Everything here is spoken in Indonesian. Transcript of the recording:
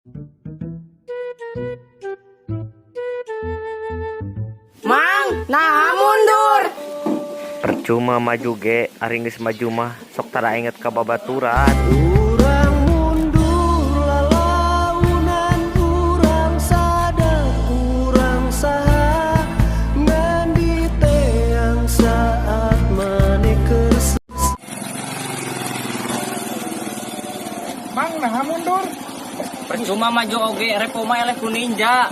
Mang, nah mundur. Percuma maju ge, ari geus maju mah sok tara inget ka babaturan. Urang mundur lalaunan urang sadar urang saha ngandi teang saat manekeur. Mang, nah mundur. Percuma maju oge, repo mah eleh ku ninja.